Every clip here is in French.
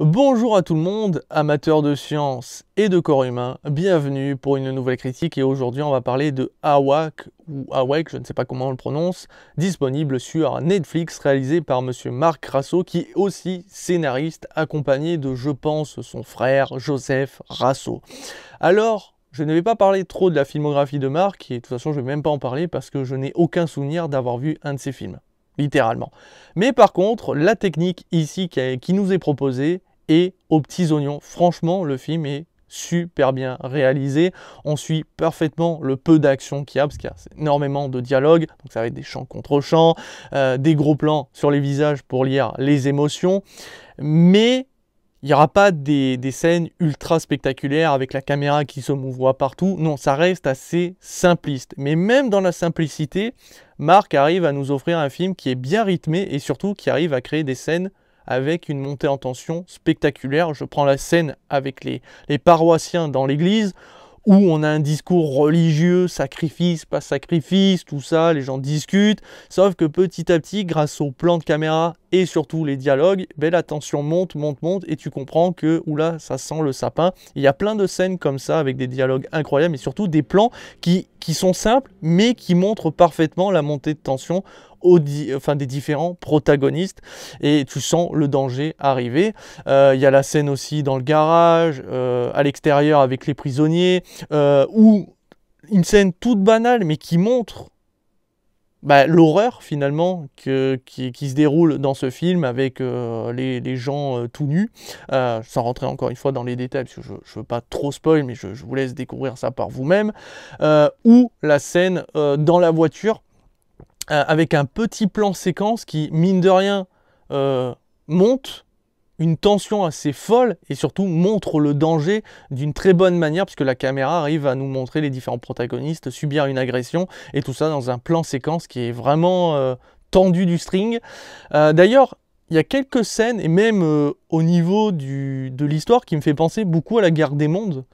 Bonjour à tout le monde, amateurs de science et de corps humain, bienvenue pour une nouvelle critique et aujourd'hui on va parler de Awake, ou Awake, je ne sais pas comment on le prononce, disponible sur Netflix, réalisé par monsieur Marc Rasso qui est aussi scénariste, accompagné de, je pense, son frère Joseph Rasso. Alors, je ne vais pas parler trop de la filmographie de Marc et de toute façon je ne vais même pas en parler parce que je n'ai aucun souvenir d'avoir vu un de ses films, littéralement. Mais par contre, la technique ici qui nous est proposée, et aux petits oignons. Franchement, le film est super bien réalisé. On suit parfaitement le peu d'action qu'il y a, parce qu'il y a énormément de dialogue. Donc ça va être des chants contre chants, des gros plans sur les visages pour lire les émotions. Mais il n'y aura pas des scènes ultra spectaculaires avec la caméra qui se mouvoie partout. Non, ça reste assez simpliste. Mais même dans la simplicité, Marc arrive à nous offrir un film qui est bien rythmé et surtout qui arrive à créer des scènes avec une montée en tension spectaculaire. Je prends la scène avec les paroissiens dans l'église, où on a un discours religieux, sacrifice, pas sacrifice, tout ça, les gens discutent, sauf que petit à petit, grâce au plan de caméra et surtout les dialogues, ben, la tension monte, et tu comprends que, oula, ça sent le sapin. Il y a plein de scènes comme ça, avec des dialogues incroyables, et surtout des plans qui sont simples, mais qui montrent parfaitement la montée de tension des différents protagonistes, et tu sens le danger arriver. Il y a la scène aussi dans le garage, à l'extérieur avec les prisonniers, ou une scène toute banale, mais qui montre l'horreur finalement qui se déroule dans ce film avec les gens tout nus, sans rentrer encore une fois dans les détails parce que je ne veux pas trop spoil, mais je vous laisse découvrir ça par vous-même, ou la scène dans la voiture avec un petit plan séquence qui, mine de rien, monte une tension assez folle et surtout montre le danger d'une très bonne manière puisque la caméra arrive à nous montrer les différents protagonistes subir une agression et tout ça dans un plan séquence qui est vraiment tendu du string. D'ailleurs, il y a quelques scènes et même au niveau de l'histoire qui me fait penser beaucoup à la Guerre des Mondes,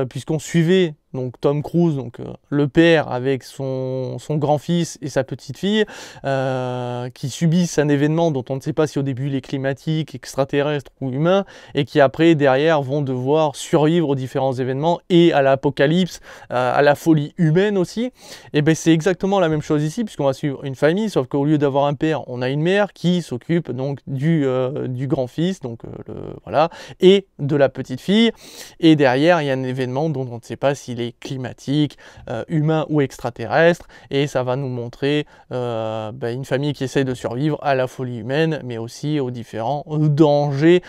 puisqu'on suivait donc Tom Cruise, donc le père avec son grand-fils et sa petite-fille, qui subissent un événement dont on ne sait pas si au début il est climatique, extraterrestre ou humain, et qui après derrière vont devoir survivre aux différents événements et à l'apocalypse, à la folie humaine aussi. Et ben c'est exactement la même chose ici, puisqu'on va suivre une famille, sauf qu'au lieu d'avoir un père, on a une mère qui s'occupe donc du grand-fils, donc voilà, et de la petite-fille. Et derrière, il y a un événement dont on ne sait pas s'il est climatique, humain ou extraterrestre, et ça va nous montrer une famille qui essaie de survivre à la folie humaine, mais aussi aux différents dangers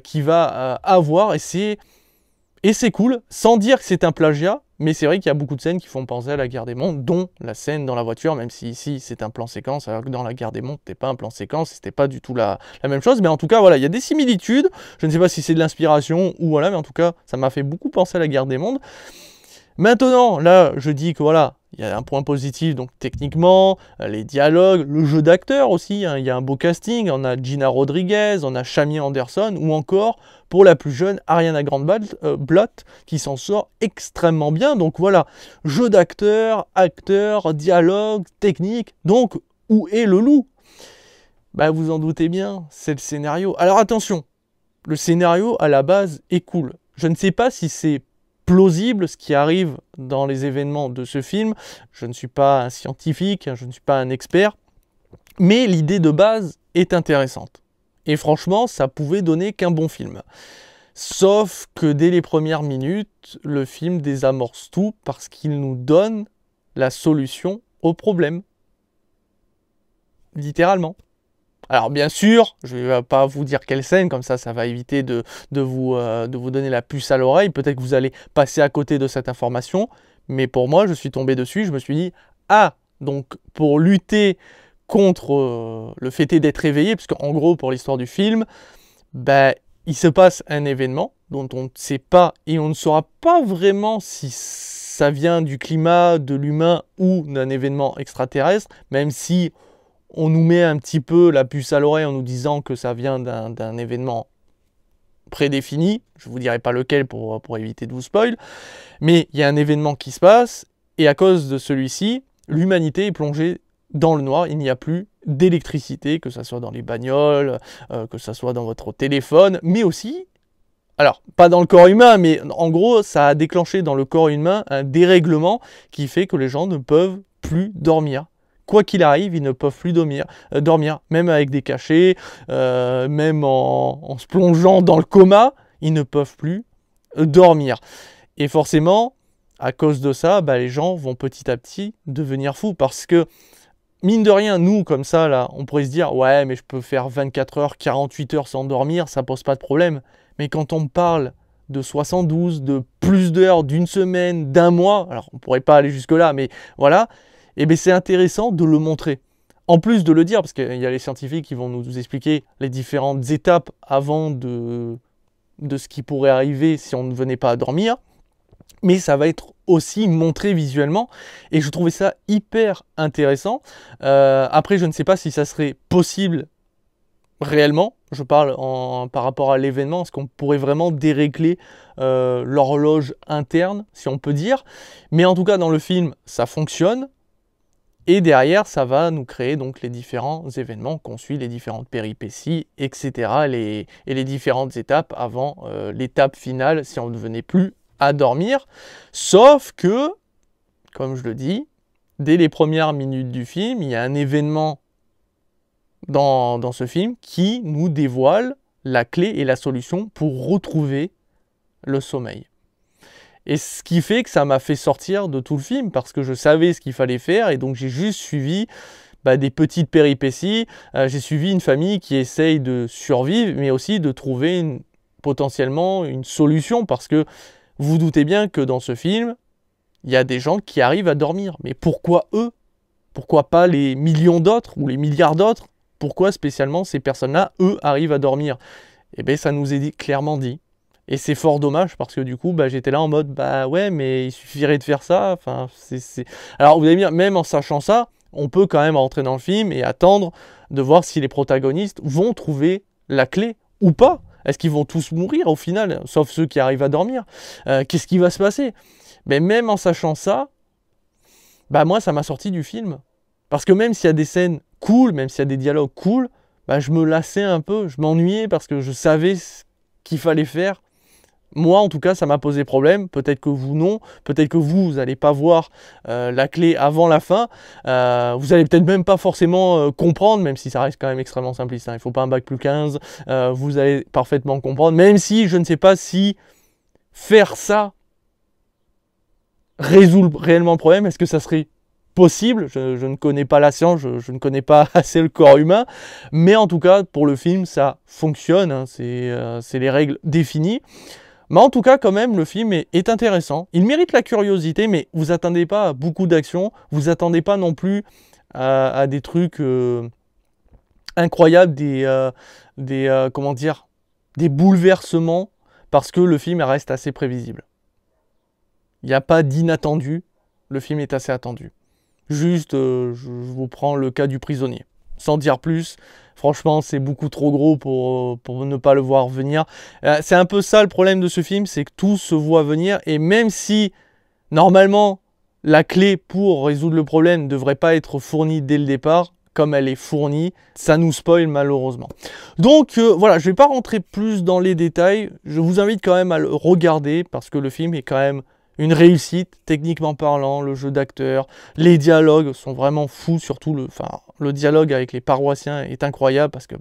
qu'il va avoir, et c'est cool, sans dire que c'est un plagiat, mais c'est vrai qu'il y a beaucoup de scènes qui font penser à la Guerre des Mondes, dont la scène dans la voiture, même si ici c'est un plan séquence, alors que dans la Guerre des Mondes c'était pas un plan séquence, c'était pas du tout la même chose, mais en tout cas voilà, il y a des similitudes, je ne sais pas si c'est de l'inspiration ou voilà, mais en tout cas ça m'a fait beaucoup penser à la Guerre des Mondes. Maintenant, là, je dis que voilà, il y a un point positif, donc techniquement, les dialogues, le jeu d'acteurs aussi, hein, il y a un beau casting, on a Gina Rodriguez, on a Shami Anderson, ou encore, pour la plus jeune, Ariana Grande-Blutt, qui s'en sort extrêmement bien. Donc voilà, jeu d'acteurs, acteurs, dialogue, technique, donc où est le loup? Bah vous en doutez bien, c'est le scénario. Alors attention, le scénario à la base est cool. Je ne sais pas si c'est plausible ce qui arrive dans les événements de ce film. Je ne suis pas un scientifique, je ne suis pas un expert, mais l'idée de base est intéressante. Et franchement, ça pouvait donner qu'un bon film. Sauf que dès les premières minutes, le film désamorce tout parce qu'il nous donne la solution au problème. Littéralement. Alors bien sûr, je ne vais pas vous dire quelle scène, comme ça va éviter de vous donner la puce à l'oreille. Peut-être que vous allez passer à côté de cette information, mais pour moi, je suis tombé dessus, je me suis dit, ah, donc pour lutter contre le fait d'être réveillé, parce qu'en gros, pour l'histoire du film, il se passe un événement dont on ne sait pas, et on ne saura pas vraiment si ça vient du climat, de l'humain ou d'un événement extraterrestre, même si on nous met un petit peu la puce à l'oreille en nous disant que ça vient d'un événement prédéfini. Je ne vous dirai pas lequel pour éviter de vous spoil. Mais il y a un événement qui se passe, et à cause de celui-ci, l'humanité est plongée dans le noir, il n'y a plus d'électricité, que ce soit dans les bagnoles, que ce soit dans votre téléphone, mais aussi, alors pas dans le corps humain, mais en gros, ça a déclenché dans le corps humain un dérèglement qui fait que les gens ne peuvent plus dormir. Quoi qu'il arrive, ils ne peuvent plus dormir, même avec des cachets, même en se plongeant dans le coma, ils ne peuvent plus dormir. Et forcément, à cause de ça, les gens vont petit à petit devenir fous, parce que mine de rien, nous, comme ça, là, on pourrait se dire « Ouais, mais je peux faire 24 heures, 48 heures sans dormir, ça pose pas de problème. » Mais quand on me parle de 72, de plus d'heures, d'une semaine, d'un mois, alors on pourrait pas aller jusque-là, mais voilà, et bien c'est intéressant de le montrer. En plus de le dire, parce qu'il y a les scientifiques qui vont nous expliquer les différentes étapes avant de ce qui pourrait arriver si on ne venait pas à dormir, mais ça va être aussi montré visuellement, et je trouvais ça hyper intéressant. Après, je ne sais pas si ça serait possible réellement, je parle par rapport à l'événement, est-ce qu'on pourrait vraiment dérégler l'horloge interne, si on peut dire, mais en tout cas dans le film, ça fonctionne, et derrière, ça va nous créer donc les différents événements qu'on suit, les différentes péripéties, etc., et les différentes étapes avant l'étape finale, si on ne venait plus à dormir, sauf que, comme je le dis, dès les premières minutes du film, il y a un événement dans ce film qui nous dévoile la clé et la solution pour retrouver le sommeil. Et ce qui fait que ça m'a fait sortir de tout le film, parce que je savais ce qu'il fallait faire, et donc j'ai juste suivi des petites péripéties, j'ai suivi une famille qui essaye de survivre, mais aussi de trouver potentiellement une solution, parce que vous doutez bien que dans ce film, il y a des gens qui arrivent à dormir. Mais pourquoi eux? Pourquoi pas les millions d'autres ou les milliards d'autres? Pourquoi spécialement ces personnes-là, eux, arrivent à dormir? Eh bien, ça nous est clairement dit. Et c'est fort dommage, parce que du coup, j'étais là en mode, ouais, mais il suffirait de faire ça. Enfin, Alors, vous allez me dire, même en sachant ça, on peut quand même rentrer dans le film et attendre de voir si les protagonistes vont trouver la clé ou pas. Est-ce qu'ils vont tous mourir au final, sauf ceux qui arrivent à dormir? Qu'est-ce qui va se passer? Mais même en sachant ça, moi, ça m'a sorti du film. Parce que même s'il y a des scènes cool, même s'il y a des dialogues cool, je me lassais un peu, je m'ennuyais parce que je savais ce qu'il fallait faire. Moi, en tout cas, ça m'a posé problème. Peut-être que vous, non. Peut-être que vous n'allez pas voir la clé avant la fin. Vous n'allez peut-être même pas forcément comprendre, même si ça reste quand même extrêmement simpliste. Il ne faut pas un bac plus 15. Vous allez parfaitement comprendre. Même si je ne sais pas si faire ça résout réellement le problème. Est-ce que ça serait possible? Je ne connais pas la science, je ne connais pas assez le corps humain. Mais en tout cas, pour le film, ça fonctionne. Hein, c'est les règles définies. Mais en tout cas, quand même, le film est intéressant. Il mérite la curiosité, mais vous attendez pas à beaucoup d'action. Vous attendez pas non plus à des trucs incroyables, comment dire, des bouleversements, parce que le film reste assez prévisible. Il n'y a pas d'inattendu. Le film est assez attendu. Juste, je vous prends le cas du prisonnier. Sans dire plus, franchement, c'est beaucoup trop gros pour ne pas le voir venir. C'est un peu ça le problème de ce film, c'est que tout se voit venir. Et même si, normalement, la clé pour résoudre le problème ne devrait pas être fournie dès le départ, comme elle est fournie, ça nous spoil malheureusement. Donc voilà, je ne vais pas rentrer plus dans les détails. Je vous invite quand même à le regarder, parce que le film est quand même une réussite, techniquement parlant, le jeu d'acteurs, les dialogues sont vraiment fous, surtout le dialogue avec les paroissiens est incroyable, parce que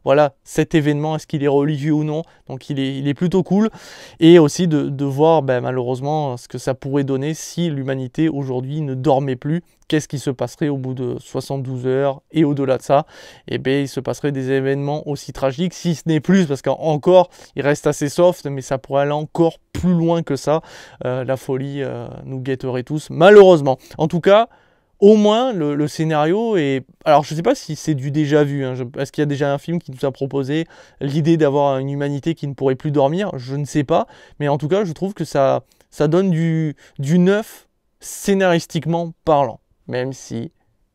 voilà, cet événement, est-ce qu'il est religieux ou non, donc il est plutôt cool, et aussi de voir malheureusement ce que ça pourrait donner si l'humanité aujourd'hui ne dormait plus. Qu'est-ce qui se passerait au bout de 72 heures et au-delà de ça? Eh bien, il se passerait des événements aussi tragiques, si ce n'est plus, parce qu'encore, il reste assez soft, mais ça pourrait aller encore plus loin que ça. La folie nous guetterait tous, malheureusement. En tout cas, au moins, le scénario est... Alors, je ne sais pas si c'est du déjà vu. Hein. Est-ce qu'il y a déjà un film qui nous a proposé l'idée d'avoir une humanité qui ne pourrait plus dormir? Je ne sais pas. Mais en tout cas, je trouve que ça donne du neuf, scénaristiquement parlant. Même si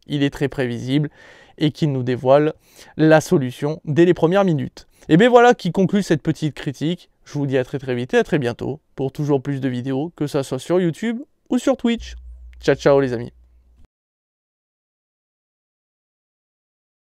il est très prévisible et qu'il nous dévoile la solution dès les premières minutes. Et bien voilà qui conclut cette petite critique. Je vous dis à très vite et à très bientôt pour toujours plus de vidéos, que ça soit sur YouTube ou sur Twitch. Ciao ciao les amis.